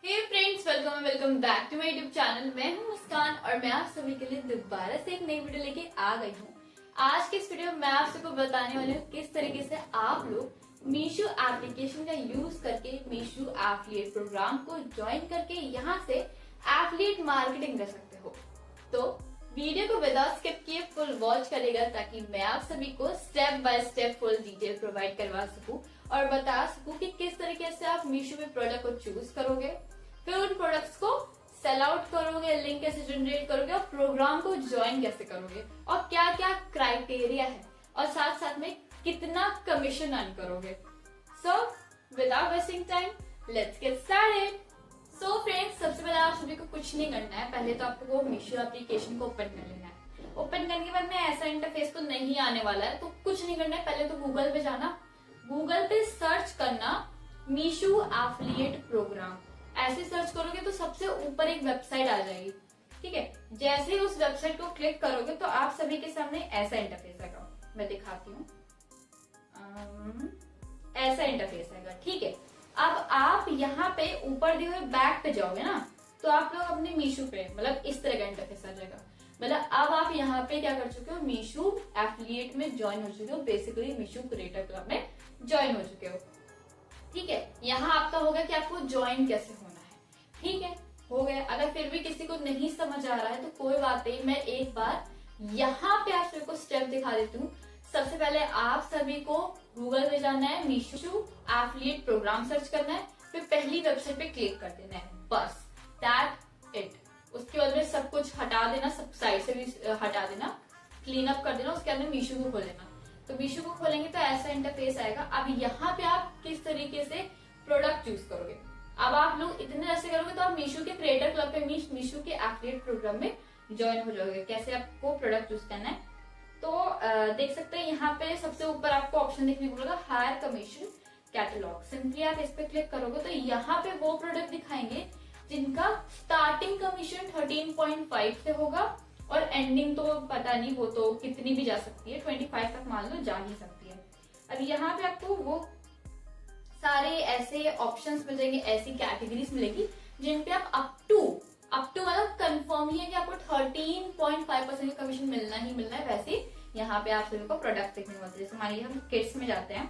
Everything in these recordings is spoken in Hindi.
Hey friends, welcome back to my YouTube channel. मैं हूं मुस्कान और मैं आप सभी के लिए दोबारा से एक नई वीडियो लेके आ गई हूं। आज के इस वीडियो में मैं आप सबको बताने वाली हूँ किस तरीके से आप लोग मीशो एप्लीकेशन का यूज करके मीशो एफिलिएट प्रोग्राम को ज्वाइन करके यहाँ से एफिलिएट मार्केटिंग कर सकते हो। तो वीडियो को विदाउट स्किप किए फुल वॉच करेगा ताकि मैं आप सभी को step by step full detail provide करवा सकूं और बता सकूं कि किस तरीके से आप मीशो में प्रोडक्ट को चूज करोगे, फिर उन प्रोडक्ट्स को सेल आउट करोगे, लिंक कैसे जनरेट करोगे और प्रोग्राम को ज्वाइन कैसे करोगे और क्या क्या क्राइटेरिया है और साथ साथ में कितना कमीशन अर्न करोगे। So without wasting time let's get started. So friends, सबसे पहले आप सभी को कुछ नहीं करना है। पहले तो आपको वो मीशो एप्लीकेशन को ओपन कर लेना है। ओपन करने के बाद में ऐसा इंटरफेस तो नहीं आने वाला है, तो कुछ नहीं करना है। पहले तो गूगल पे जाना, गूगल पे सर्च करना मीशो एफिलिएट प्रोग्राम। ऐसे सर्च करोगे तो सबसे ऊपर एक वेबसाइट आ जाएगी। ठीक है, जैसे ही उस वेबसाइट को क्लिक करोगे तो आप सभी के सामने ऐसा इंटरफेस आएगा। मैं दिखाती हूँ, ऐसा इंटरफेस आएगा। ठीक है, अब आप यहाँ पे ऊपर दिए हुए बैक पे जाओगे ना, तो आप लोग अपने मीशो पे मतलब इस तरह का इंटरफेस आ जाएगा। मतलब अब आप यहाँ पे क्या कर चुके हो, मीशो एफिलिएट में ज्वाइन हो चुके हो, बेसिकली मीशो क्रिएटर क्लब में ज्वाइन हो चुके हो। ठीक है, यहाँ आपका होगा कि आपको ज्वाइन कैसे होना है। ठीक है, हो गया। अगर फिर भी किसी को नहीं समझ आ रहा है तो कोई बात नहीं, मैं एक बार यहाँ पे आप सभी को स्टेप दिखा देती हूँ। सबसे पहले आप सभी को गूगल में जाना है, मीशो एफिलिएट प्रोग्राम सर्च करना है, फिर पहली वेबसाइट पे क्लिक कर देना है, बस दैट इट। उसके बाद में सब कुछ हटा देना, सब साइड से भी हटा देना, क्लीन अप कर देना। उसके बाद में मीशो को खोल देना। तो मीशो को खोलेंगे तो ऐसा इंटरफेस आएगा। अब यहाँ पे आप किस तरीके से प्रोडक्ट चूज करोगे। अब आप लोग इतने ऐसे करोगे तो आप मीशो के क्रिएटर क्लब पे, मीशो के एफिलिएट प्रोग्राम में ज्वाइन हो जाओगे। कैसे आपको प्रोडक्ट चूज करना है, तो देख सकते हैं यहाँ पे सबसे ऊपर आपको ऑप्शन देखने को मिलेगा, हायर कमीशन कैटलॉग। सिंपली आप इस पे क्लिक करोगे तो यहाँ पे वो प्रोडक्ट दिखाएंगे जिनका स्टार्टिंग कमीशन 13.5 से होगा और एंडिंग तो पता नहीं, वो तो कितनी भी जा सकती है, 25 तक मान लो जा ही सकती है। अब यहाँ पे आपको वो सारे ऐसे ऑप्शंस मिल जाएंगे, ऐसी कैटेगरीज मिलेगी जिन पे आप अप टू मतलब कंफर्म ही है कि आपको 13.5% का कमीशन मिलना ही मिलना है। वैसे यहाँ पे आप सभी को प्रोडक्ट देखने को मिलते हैं। जैसे मानिए हम किड्स में जाते हैं,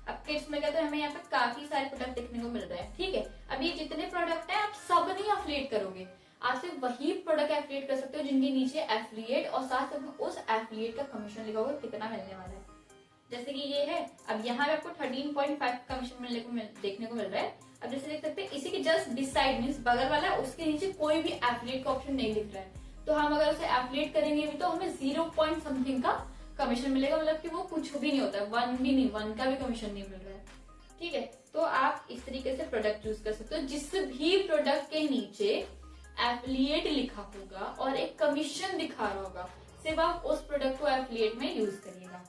अब किड्स में गए तो हमें यहाँ पे काफी सारे प्रोडक्ट देखने को मिल रहे हैं। ठीक है, अब ये जितने प्रोडक्ट हैं आप सब नहीं एफिलिएट करोगे, आप सिर्फ वही प्रोडक्ट एफिलिएट कर सकते हो जिनके नीचे एफिलिएट और साथ साथ में उस एफिलिएट का कमीशन लिखा होगा कितना मिलने वाला है। जैसे कि ये है, अब यहाँ पे आपको 13.5 कमीशन देखने को मिल रहा है। अब जैसे देख सकते हैं इसी के जस्ट डिसाइड मीन्स बगल वाला है, उसके नीचे कोई भी एफिलिएट का ऑप्शन नहीं दिख रहा है। तो हम अगर उसे एफिलिएट करेंगे भी तो हमें 0 पॉइंट समथिंग का कमीशन मिलेगा। मतलब कि वो कुछ भी नहीं होता है, 1 भी नहीं, 1 का भी कमीशन नहीं मिल रहा है। ठीक है, तो आप इस तरीके से प्रोडक्ट चूज कर सकते हो। जिस भी प्रोडक्ट के नीचे एफिलिएट लिखा होगा और एक कमीशन दिखा रहा होगा, सिर्फ आप उस प्रोडक्ट को एफिलिएट में यूज करिएगा।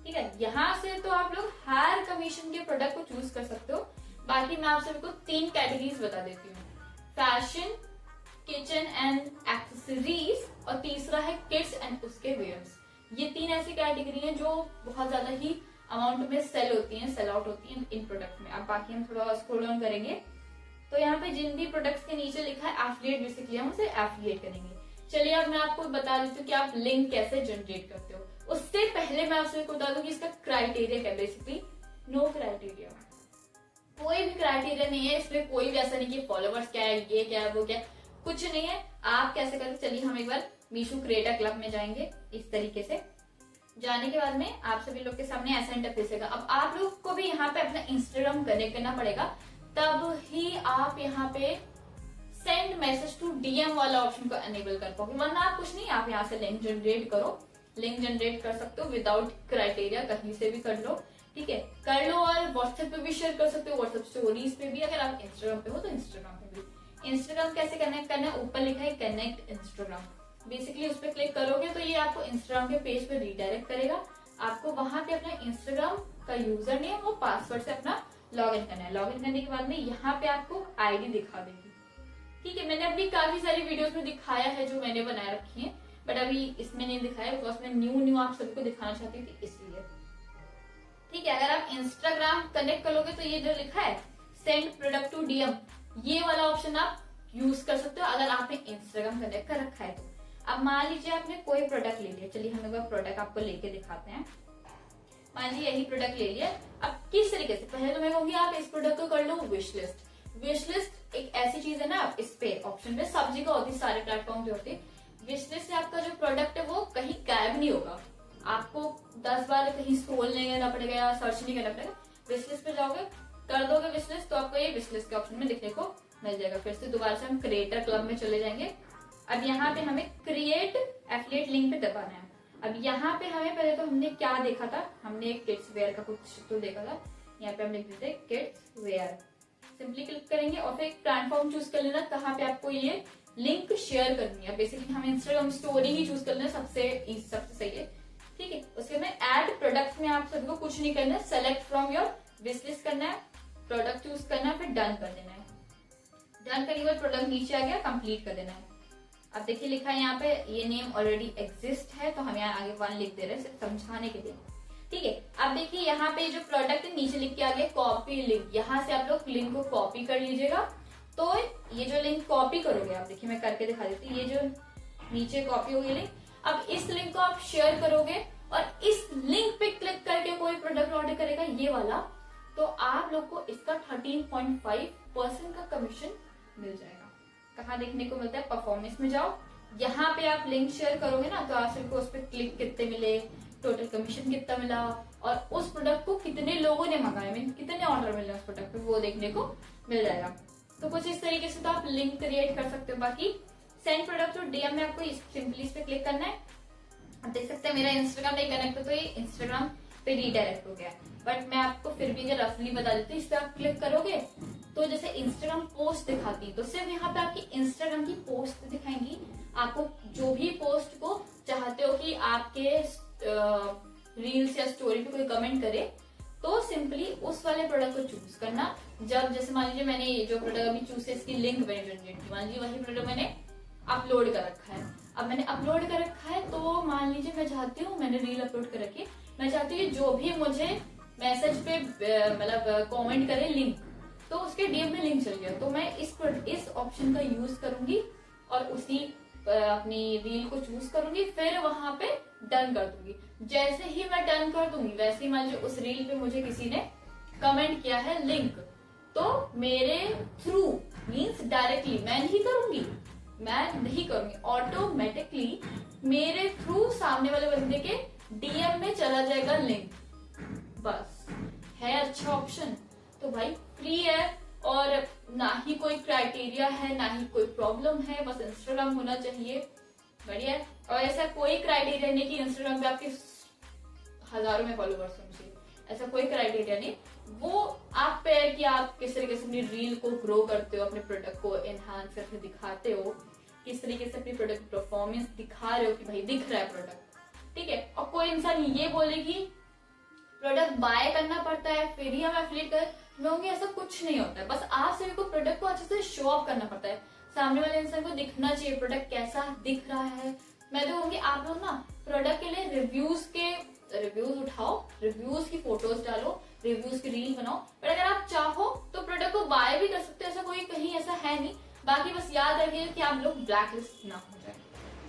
ठीक है, यहाँ से तो आप लोग हायर कमीशन के प्रोडक्ट को चूज कर सकते हो। बाकी मैं आप सभी को 3 कैटेगरीज बता देती हूँ, फैशन, किचन एंड एक्सेसरीज और तीसरा है किड्स एंड उसके वेयर्स। ये 3 ऐसी कैटेगरी हैं जो बहुत ज्यादा ही अमाउंट में सेल होती हैं, सेल आउट होती हैं इन प्रोडक्ट में। अब बाकी हम थोड़ा स्क्रॉल डाउन करेंगे तो यहाँ पे जिन भी प्रोडक्ट्स के नीचे लिखा है एफिलिएट, बेसिकली हम उसे एफिलिएट करेंगे। चलिए अब मैं आपको बता देती हूँ कि आप लिंक कैसे जनरेट करते हो। उससे पहले मैं आपसे बता दूं कि इसका क्राइटेरिया क्या है। बेसिकली नो क्राइटेरिया, कोई भी क्राइटेरिया नहीं है इसमें। कोई भी ऐसा नहीं कि फॉलोवर्स क्या है, ये क्या है, वो क्या है, कुछ नहीं है। आप कैसे करते, चलिए हम एक बार मीशो क्रिएटर क्लब में जाएंगे। इस तरीके से जाने के बाद में आप सभी लोग के सामने ऐसा इंटरफेस है। अब आप लोग को भी यहाँ पे अपना इंस्टाग्राम कनेक्ट करना पड़ेगा, तब ही आप यहाँ पे सेंड मैसेज टू डीएम वाला ऑप्शन को एनेबल कर पाओगे। वरना आप कुछ नहीं, आप यहाँ से लिंक जनरेट करो, लिंक जनरेट कर सकते हो विदाउट क्राइटेरिया, कहीं से भी कर लो। ठीक है, कर लो और व्हाट्सएप पे भी शेयर कर सकते हो, व्हाट्सएप स्टोरीज पे भी। अगर आप इंस्टाग्राम पे हो तो इंस्टाग्राम पे भी। इंस्टाग्राम कैसे कनेक्ट करना है, ऊपर लिखा है कनेक्ट इंस्टाग्राम। बेसिकली उस पर क्लिक करोगे तो ये आपको इंस्टाग्राम के पेज पे रीडायरेक्ट करेगा। आपको वहां पे अपना इंस्टाग्राम का यूजर नेम और पासवर्ड से अपना लॉग इन करना है। लॉग इन करने के बाद में यहाँ पे आपको आईडी दिखा देगी। ठीक है, मैंने अपनी काफी सारी वीडियोस में दिखाया है जो मैंने बना रखी है, बट अभी इसमें नहीं दिखाया बिकॉज मैं न्यू आप सबको दिखाना चाहती थी, इसलिए। ठीक है, अगर आप इंस्टाग्राम कनेक्ट करोगे तो ये जो लिखा है सेंड प्रोडक्ट टू डीएम, ये वाला ऑप्शन आप यूज कर सकते हो अगर आपने इंस्टाग्राम कनेक्ट कर रखा है तो। अब मान लीजिए आपने कोई प्रोडक्ट ले लिया, चलिए हम लोग प्रोडक्ट आपको लेके दिखाते हैं। मान लीजिए यही प्रोडक्ट ले लिया। अब किस तरीके से, पहले तो मैं कहूंगी आप इस प्रोडक्ट को कर लो विश लिस्ट। विश लिस्ट एक ऐसी चीज है ना, इस पे ऑप्शन पे सब जगह होती है, सारे प्लेटफॉर्म पे होती है। विश लिस्ट से आपका जो प्रोडक्ट है वो कहीं गायब नहीं होगा, आपको 10 बार कहीं स्क्रॉल नहीं करना पड़ेगा या सर्च नहीं करना पड़ेगा। विश लिस्ट पे जाओगे, कर दोगे विश लिस्ट, तो आपको ये विश लिस्ट के ऑप्शन में दिखने को मिल जाएगा। फिर से दोबारा से हम क्रिएटर क्लब में चले जाएंगे। अब यहाँ पे हमें क्रिएट एफिलिएट लिंक पे दबाना है। अब यहाँ पे हमें पहले तो हमने क्या देखा था, हमने किड्स वेयर का कुछ तो देखा था, यहाँ पे हम लिख देते हैं किड्स वेयर। सिंपली क्लिक करेंगे और फिर एक प्लेटफॉर्म चूज कर लेना कहाँ पे आपको ये लिंक शेयर करनी है। बेसिकली हमें इंस्टाग्राम स्टोरी ही चूज कर लेना, सबसे सही है, ठीक है। उसके बाद ऐड प्रोडक्ट में आप सभी को कुछ नहीं करना है, select from your wish list करना है, प्रोडक्ट चूज करना है, फिर डन कर देना है। डन करने के बाद प्रोडक्ट नीचे आ गया, कंप्लीट कर देना है। अब देखिए लिखा है यहाँ पे ये नेम ऑलरेडी एग्जिस्ट है, तो हम यहाँ आगे 1 लिख दे रहे हैं सिर्फ समझाने के लिए, ठीक है। अब देखिए यहाँ पे जो प्रोडक्ट है नीचे लिख के आ गया कॉपी लिंक, यहाँ से आप लोग लिंक को कॉपी कर लीजिएगा। तो ये जो लिंक कॉपी करोगे आप, देखिए मैं करके दिखा देती हूँ, ये जो नीचे कॉपी हो गई लिंक, अब इस लिंक को आप शेयर करोगे और इस लिंक पे क्लिक करके कोई प्रोडक्ट ऑर्डर करेगा ये वाला, तो आप लोग को इसका 13.5% का कमीशन मिल जाएगा। कहाँ देखने को मिलता है, परफॉर्मेंस में जाओ, यहाँ पे आप लिंक शेयर करोगे ना, तो आप सबको उस पर क्लिक कितने मिले, टोटल कमीशन कितना मिला, और उस प्रोडक्ट को कितने लोगों ने मंगाया, मीन कितने ऑर्डर मिले उस प्रोडक्ट पे, वो देखने को मिल जाएगा। तो कुछ इस तरीके से तो आप लिंक क्रिएट कर सकते हो। बाकी सेंड प्रोडक्ट और डीएम में आपको सिंपली इस पे क्लिक करना है। आप देख सकते हैं मेरा इंस्टाग्राम नहीं कनेक्ट हो, तो ये इंस्टाग्राम पे रीडायरेक्ट हो गया, बट मैं आपको फिर भी अगर रफली बता देती हूँ। इस पे आप क्लिक करोगे तो जैसे इंस्टाग्राम पोस्ट दिखाती है, तो सिर्फ यहाँ पे आपकी इंस्टाग्राम की पोस्ट दिखाएंगी। आपको जो भी पोस्ट को चाहते हो कि आपके रील्स या स्टोरी पे कोई कमेंट करे, तो सिंपली उस वाले प्रोडक्ट को चूज करना। जब जैसे मान लीजिए मैंने ये जो प्रोडक्ट अभी चूज है, इसकी लिंक मैंने जनरेट की, मान लीजिए वही प्रोडक्ट मैंने अपलोड कर रखा है। अब मैंने अपलोड कर रखा है, तो मान लीजिए मैं चाहती हूँ, मैंने रील अपलोड कर रखी है, मैं चाहती हूँ जो भी मुझे मैसेज पे मतलब कमेंट करे लिंक, तो उसके डीएम में लिंक चल गया, तो मैं इस ऑप्शन का यूज करूंगी और उसी अपनी रील को चूज करूंगी, फिर वहां पे डन कर दूंगी। जैसे ही मैं डन कर दूंगी, वैसे ही मान लीजिए उस रील पे मुझे किसी ने कमेंट किया है लिंक, तो मेरे थ्रू मीन्स डायरेक्टली मैं नहीं करूंगी, ऑटोमेटिकली मेरे थ्रू सामने वाले बंदे के डीएम में चला जाएगा लिंक। बस है अच्छा ऑप्शन, तो भाई फ्री है और ना ही कोई क्राइटेरिया है, ना ही कोई प्रॉब्लम है, बस इंस्टाग्राम होना चाहिए, बढ़िया है। और ऐसा कोई क्राइटेरिया नहीं कि इंस्टाग्राम पे आपके हजारों में फॉलोवर्स होने चाहिए, ऐसा कोई क्राइटेरिया नहीं। वो आप पे है कि आप किस तरीके से अपनी रील को ग्रो करते हो, अपने प्रोडक्ट को एनहांस करके दिखाते हो, किस तरीके से अपनी प्रोडक्ट परफॉर्मेंस दिखा रहे हो कि भाई दिख रहा है प्रोडक्ट, ठीक है। और कोई इंसान ये बोले कि प्रोडक्ट बाय करना पड़ता है फिर ही हम एफिलिएट करें, मैं कहूंगी ऐसा कुछ नहीं होता है। बस आप सभी को प्रोडक्ट को अच्छे से शो ऑफ करना पड़ता है, सामने वाले इंसान को दिखना चाहिए प्रोडक्ट कैसा दिख रहा है। मैं तो कहूंगी आप लोग ना प्रोडक्ट के लिए रिव्यूज उठाओ, रिव्यूज की फोटोज डालो, रिव्यूज की रील बनाओ, पर अगर आप चाहो तो प्रोडक्ट को बाय भी कर सकते हो, ऐसा कोई कहीं ऐसा है नहीं। बाकी बस याद रखिए कि आप लोग ब्लैक लिस्ट ना हो जाए।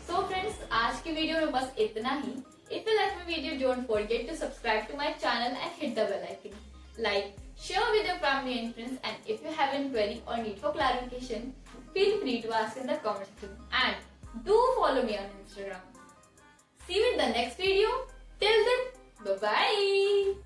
सो फ्रेंड्स, आज की वीडियो में बस इतना ही। If you like my video, don't forget to subscribe to my channel and hit the bell icon. Like, share with your family and friends, and if you have any query or need for clarification, feel free to ask in the comment section. And do follow me on Instagram. See you in the next video.